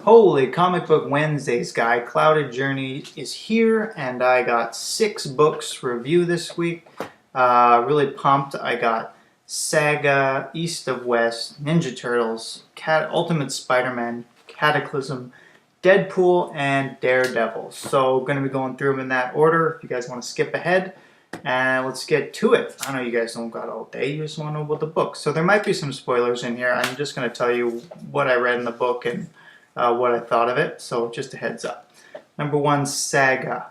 Holy Comic Book Wednesdays, guy. Clouded Journey is here, and I got 6 books to review this week. Really pumped. I got Saga, East of West, Ninja Turtles, Ultimate Spider-Man, Cataclysm, Deadpool, and Daredevil. So, going to be going through them in that order. If you guys want to skip ahead, and let's get to it. I know you guys don't got all day. You just want to know about the book. So there might be some spoilers in here. I'm just going to tell you what I read in the book and what I thought of it, so just a heads up. Number 1, Saga.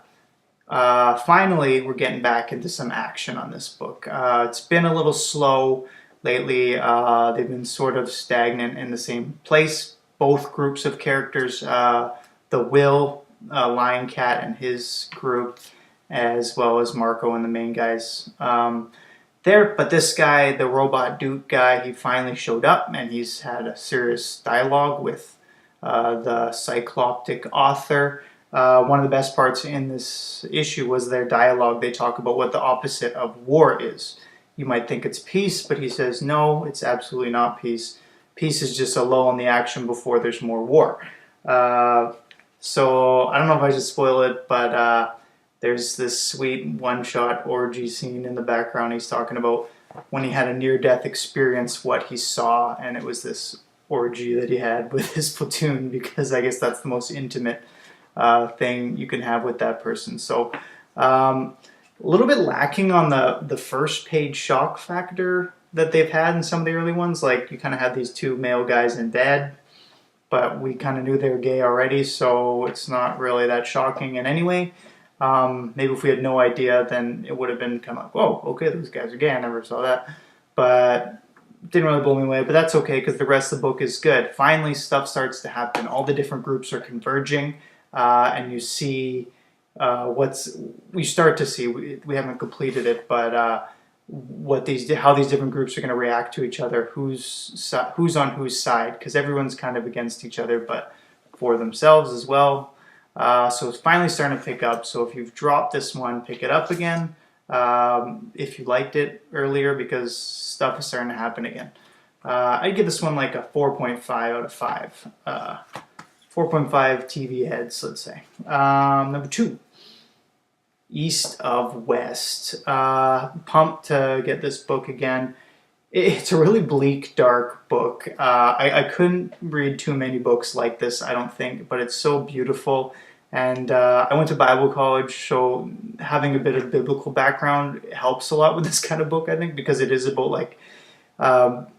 Finally, we're getting back into some action on this book. It's been a little slow lately. They've been sort of stagnant in the same place. Both groups of characters, the Will, Lion Cat and his group, as well as Marco and the main guys there. But this guy, the Robot Duke guy, he finally showed up, and he's had a serious dialogue with the Cycloptic author. One of the best parts in this issue was their dialogue. They talk about what the opposite of war is. You might think it's peace, but he says, no, it's absolutely not peace. Peace is just a lull in the action before there's more war. So I don't know if I should spoil it, but there's this sweet one-shot orgy scene in the background. He's talking about when he had a near-death experience, what he saw, and it was this orgy that he had with his platoon, because I guess that's the most intimate thing you can have with that person. So a little bit lacking on the first page shock factor that they've had in some of the early ones. Like, you kind of had these 2 male guys in bed, but we kind of knew they were gay already, so it's not really that shocking in any way. Maybe if we had no idea, then it would have been kind of like, whoa, okay, those guys are gay, I never saw that. But didn't really blow me away, but that's okay because the rest of the book is good. Finally, stuff starts to happen. All the different groups are converging, and you see we start to see. We haven't completed it, but how these different groups are going to react to each other. Who's on whose side? Because everyone's kind of against each other, but for themselves as well. So it's finally starting to pick up. So if you've dropped this one, pick it up again. If you liked it earlier, because stuff is starting to happen again. I'd give this one like a 4.5 out of 5. 4.5 TV heads, let's say. Number 2, East of West. Pumped to get this book again. It's a really bleak, dark book. I couldn't read too many books like this, I don't think, but it's so beautiful. And I went to Bible college, so having a bit of biblical background helps a lot with this kind of book, I think, because it is about, like,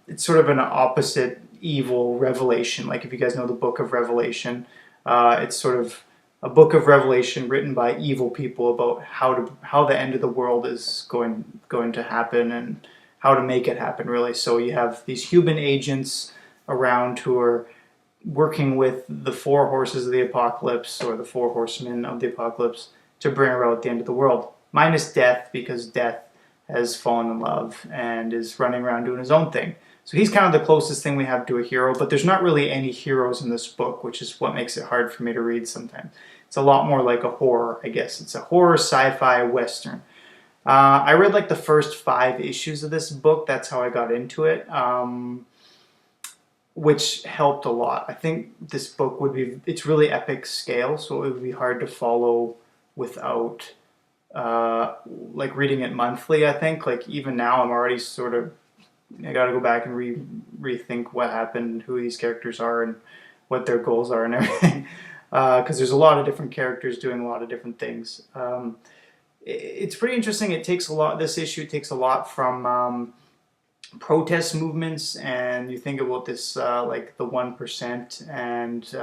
it's sort of an opposite evil revelation. Like, if you guys know the book of Revelation, it's sort of a book of revelation written by evil people about how the end of the world is going to happen and how to make it happen, really. So you have these human agents around who are working with the 4 horses of the apocalypse, or the 4 horsemen of the apocalypse, to bring about the end of the world. Minus Death, because Death has fallen in love and is running around doing his own thing. So he's kind of the closest thing we have to a hero, but there's not really any heroes in this book, which is what makes it hard for me to read sometimes. It's a lot more like a horror, I guess. It's a horror, sci-fi, western. I read like the first 5 issues of this book. That's how I got into it. Which helped a lot. I think this book it's really epic scale, so it would be hard to follow without like reading it monthly, I think. Like, even now I'm already sort of, I gotta go back and rethink what happened, who these characters are, and what their goals are and everything. Because there's a lot of different characters doing a lot of different things. It's pretty interesting. This issue takes a lot from protest movements, and you think about this like the 1% and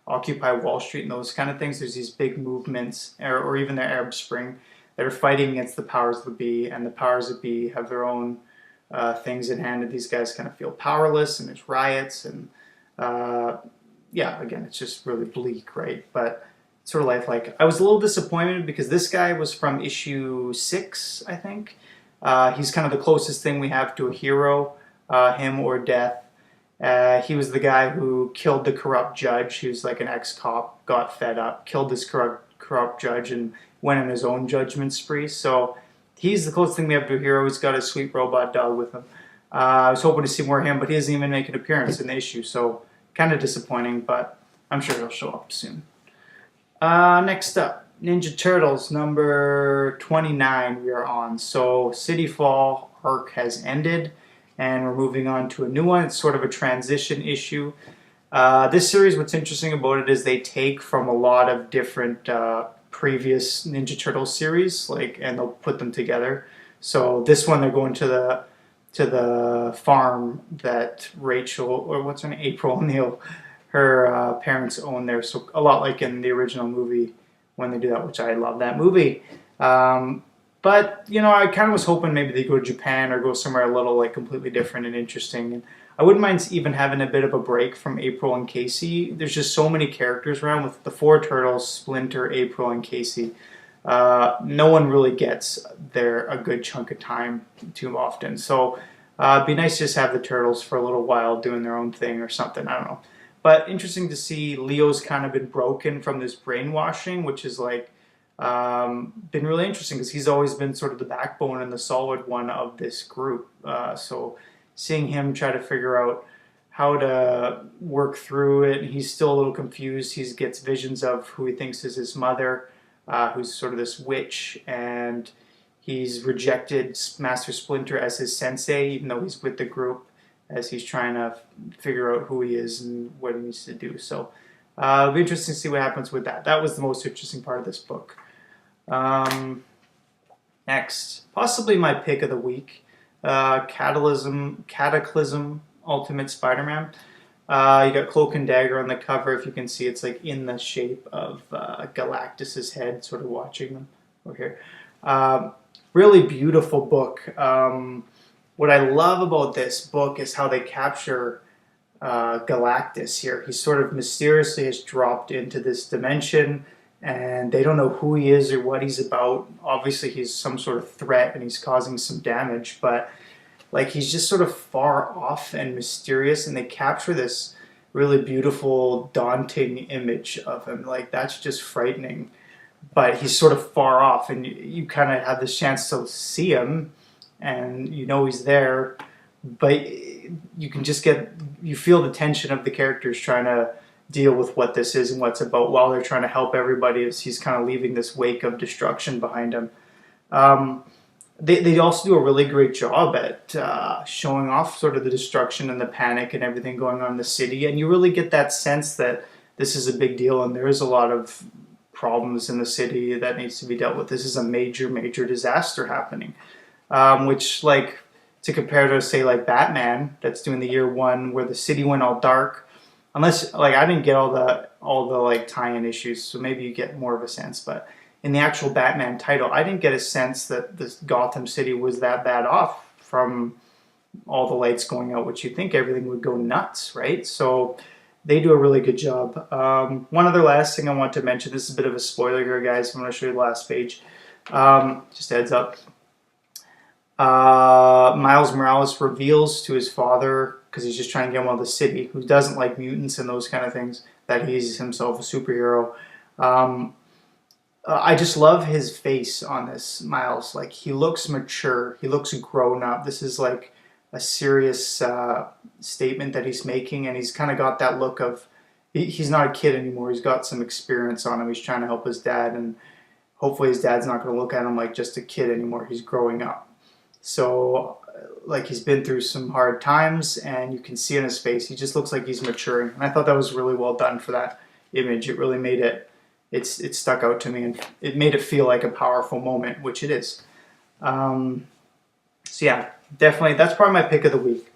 Occupy Wall Street and those kind of things. There's these big movements, or even the Arab Spring, that are fighting against the powers that be, and the powers that be have their own things in hand, and these guys kind of feel powerless, and there's riots, and yeah, again, it's just really bleak, right? But it's sort of lifelike. I was a little disappointed because this guy was from issue 6, I think. He's kind of the closest thing we have to a hero, him or Death. He was the guy who killed the corrupt judge. He was like an ex-cop, got fed up, killed this corrupt judge, and went on his own judgment spree. So he's the closest thing we have to a hero. He's got a sweet robot dog with him. I was hoping to see more of him, but he doesn't even make an appearance in the issue, so kind of disappointing, but I'm sure he'll show up soon. Next up, Ninja Turtles number 29 we are on. So City Fall arc has ended and we're moving on to a new one. It's sort of a transition issue. This series, what's interesting about it is they take from a lot of different previous Ninja Turtles series, and they'll put them together. So this one, they're going to the farm that Rachel, or what's her name, April O'Neil, her parents own there. So a lot like in the original movie when they do that, which I love that movie. But I kind of was hoping maybe they go to Japan or go somewhere a little completely different and interesting. And I wouldn't mind even having a bit of a break from April and Casey. There's just so many characters around with the four Turtles, Splinter, April, and Casey. No one really gets there a good chunk of time too often. So it'd be nice to just have the Turtles for a little while doing their own thing or something. I don't know. But interesting to see Leo's kind of been broken from this brainwashing, which is been really interesting because he's always been sort of the backbone and the solid one of this group. So seeing him try to figure out how to work through it, he's still a little confused. He gets visions of who he thinks is his mother, who's sort of this witch, and he's rejected Master Splinter as his sensei, even though he's with the group, as he's trying to figure out who he is and what he needs to do. So it'll be interesting to see what happens with that. That was the most interesting part of this book. Next, possibly my pick of the week, Cataclysm Ultimate Spider-Man. You got Cloak and Dagger on the cover. If you can see, it's in the shape of Galactus's head, sort of watching them over here. Really beautiful book. What I love about this book is how they capture Galactus here. He sort of mysteriously has dropped into this dimension, and they don't know who he is or what he's about. Obviously, he's some sort of threat, and he's causing some damage, but he's just sort of far off and mysterious, and they capture this really beautiful, daunting image of him. That's just frightening, but he's sort of far off, and you kind of have this chance to see him, and he's there, but you can just you feel the tension of the characters trying to deal with what this is and what's about while they're trying to help everybody as he's kind of leaving this wake of destruction behind him. They also do a really great job at showing off sort of the destruction and the panic and everything going on in the city, and you really get that sense that this is a big deal and there is a lot of problems in the city that needs to be dealt with. This is a major, major disaster happening, which to compare to say Batman, that's doing the year one where the city went all dark. Unless I didn't get all the tie-in issues, so maybe you get more of a sense. But in the actual Batman title, I didn't get a sense that this Gotham City was that bad off from all the lights going out, which you think everything would go nuts, right? So they do a really good job. One other last thing I want to mention. This is a bit of a spoiler here, guys. I'm going to show you the last page. Just a heads up. Miles Morales reveals to his father, because he's just trying to get him out of the city, who doesn't like mutants and those kind of things, that he's himself a superhero. I just love his face on this Miles. He looks mature. He looks grown up. This is a serious statement that he's making, and he's kind of got that look of he's not a kid anymore. He's got some experience on him. He's trying to help his dad, and hopefully his dad's not going to look at him like just a kid anymore. He's growing up. So he's been through some hard times, and you can see in his face, he just looks like he's maturing. And I thought that was really well done for that image. It really made it stuck out to me, and it made it feel like a powerful moment, which it is. So yeah, definitely, that's probably my pick of the week.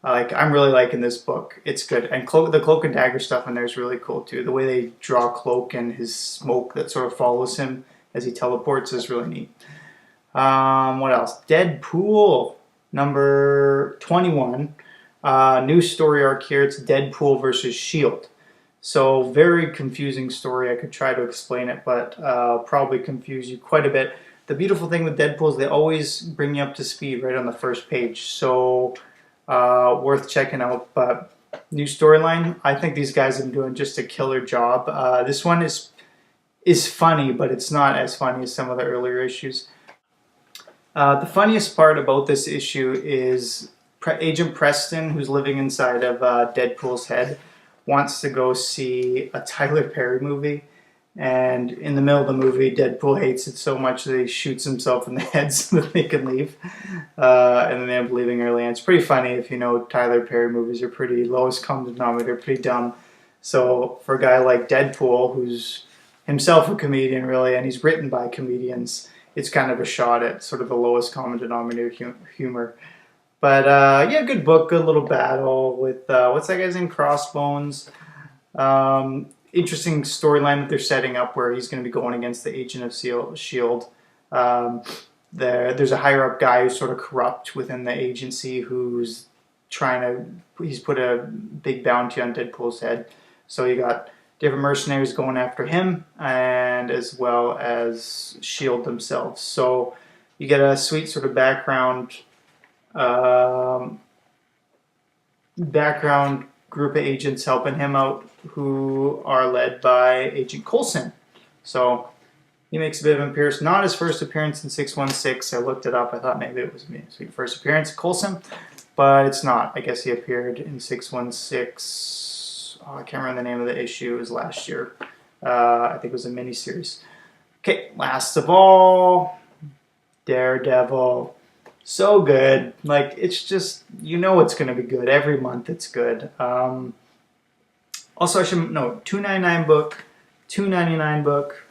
I'm really liking this book. It's good. And the Cloak and Dagger stuff in there is really cool too. The way they draw Cloak and his smoke that sort of follows him as he teleports is really neat. What else? Deadpool, number 21. New story arc here. It's Deadpool versus S.H.I.E.L.D. So very confusing story. I could try to explain it, but probably confuse you quite a bit. The beautiful thing with Deadpool is they always bring you up to speed right on the first page. So worth checking out. But new storyline. I think these guys have been doing just a killer job. This one is funny, but it's not as funny as some of the earlier issues. The funniest part about this issue is Agent Preston, who's living inside of Deadpool's head. wants to go see a Tyler Perry movie. And in the middle of the movie, Deadpool hates it so much that he shoots himself in the head so that they can leave. And then they end up leaving early. And it's pretty funny. If you know, Tyler Perry movies are pretty lowest common denominator, pretty dumb. So for a guy like Deadpool, who's himself a comedian really, and he's written by comedians, it's kind of a shot at sort of the lowest common denominator humor. But yeah, good book, good little battle with, what's that guy's name? Crossbones. Interesting storyline that they're setting up where he's going to be going against the Agent of S.H.I.E.L.D. There's a higher up guy who's sort of corrupt within the agency who's he's put a big bounty on Deadpool's head. So you got different mercenaries going after him, and as well as S.H.I.E.L.D. themselves. So you get a sweet sort of background group of agents helping him out who are led by Agent Coulson. So he makes a bit of an appearance. Not his first appearance in 616. I looked it up. I thought maybe it was his first appearance, Coulson, but it's not. I guess he appeared in 616. Oh, I can't remember the name of the issue. It was last year. I think it was a miniseries. Okay, last of all, Daredevil. So good. Like, it's just, you know it's going to be good. Every month it's good. Also, I should note, $2.99 book, $2.99 book,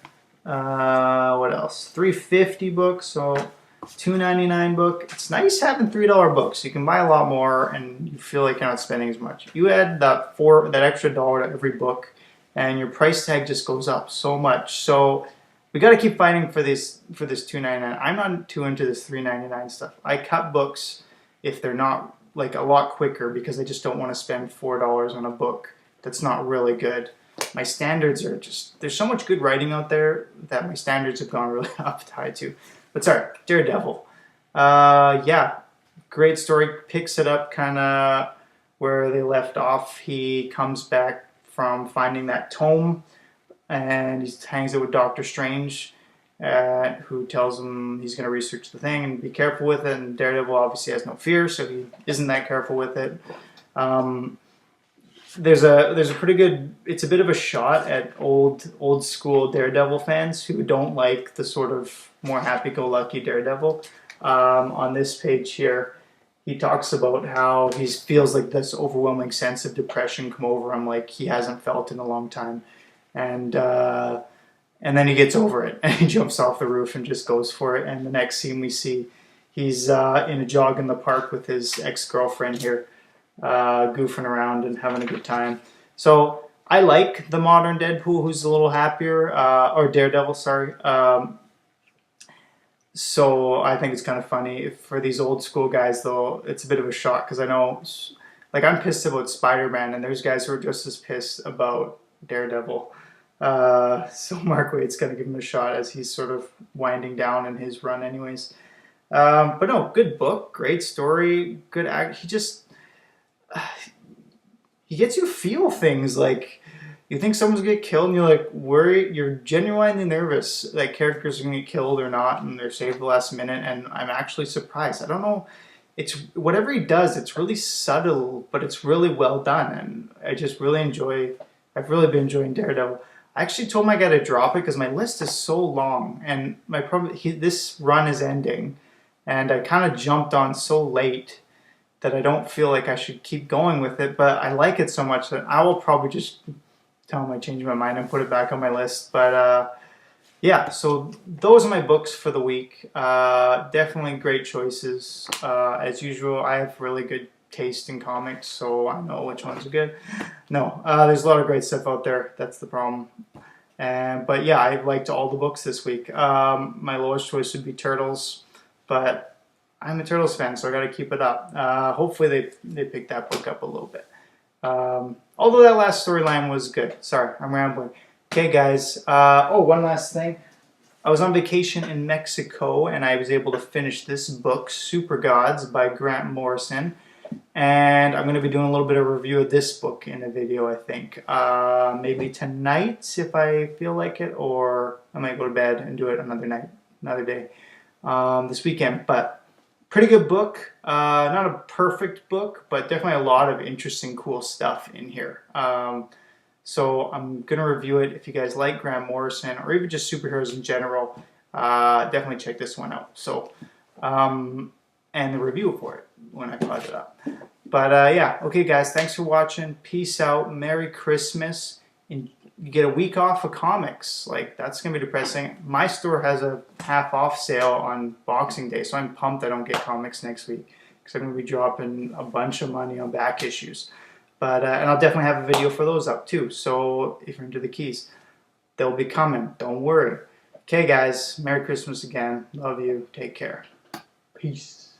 what else? $3.50 book, so $2.99 book. It's nice having $3 books. You can buy a lot more and you feel like you're not spending as much. You add that extra dollar to every book and your price tag just goes up so much. So we got to keep fighting for this $2.99. I'm not too into this $3.99 stuff. I cut books if they're not like a lot quicker because I just don't want to spend $4 on a book that's not really good. My standards are just, there's so much good writing out there that my standards have gone really up tied to. But sorry, Daredevil. Yeah, great story. Picks it up kind of where they left off. He comes back from finding that tome and he hangs out with Doctor Strange, who tells him he's going to research the thing and be careful with it. And Daredevil obviously has no fear, so he isn't that careful with it. There's a pretty good. It's a bit of a shot at old school Daredevil fans who don't like the sort of more happy-go-lucky Daredevil. On this page here, he talks about how he feels like this overwhelming sense of depression come over him, like he hasn't felt in a long time. And then he gets over it and he jumps off the roof and just goes for it. And the next scene we see, he's in a jog in the park with his ex-girlfriend here, goofing around and having a good time. So I like the modern Deadpool who's a little happier, or Daredevil, sorry. So I think it's kind of funny. For these old school guys, though, it's a bit of a shock because I know, like, I'm pissed about Spider-Man, and there's guys who are just as pissed about Daredevil. So Mark Waid's going to give him a shot as he's sort of winding down in his run anyways. But no, good book, great story, good act. He gets you feel things like you think someone's going to get killed and you're like worried, you're genuinely nervous that characters are going to get killed or not and they're saved the last minute, and I'm actually surprised. I don't know. It's whatever he does, it's really subtle, but it's really well done, and I just really I've really been enjoying Daredevil. I actually told my guy to drop it because my list is so long, and this run is ending, and I kind of jumped on so late that I don't feel like I should keep going with it, but I like it so much that I will probably just tell him I changed my mind and put it back on my list. But yeah, so those are my books for the week. Definitely great choices. As usual, I have really good taste in comics, so I know which ones are good. No, there's a lot of great stuff out there. That's the problem. But yeah, I liked all the books this week. My lowest choice would be Turtles, but I'm a Turtles fan, so I got to keep it up. Hopefully they pick that book up a little bit. Although that last storyline was good. Sorry, I'm rambling. Okay, guys. One last thing. I was on vacation in Mexico, and I was able to finish this book, Super Gods by Grant Morrison. And I'm going to be doing a little bit of a review of this book in a video, I think. Maybe tonight, if I feel like it, or I might go to bed and do it another night, another day, this weekend. But pretty good book. Not a perfect book, but definitely a lot of interesting, cool stuff in here. So I'm going to review it. If you guys like Grant Morrison or even just superheroes in general, definitely check this one out. So, and the review for it when I put it up. But yeah, okay guys, thanks for watching. Peace out. Merry Christmas. And you get a week off of comics. Like, that's going to be depressing. My store has a half off sale on Boxing Day, so I'm pumped I don't get comics next week because I'm going to be dropping a bunch of money on back issues. But and I'll definitely have a video for those up too. So if you're into the keys, they'll be coming. Don't worry. Okay guys, Merry Christmas again. Love you. Take care. Peace.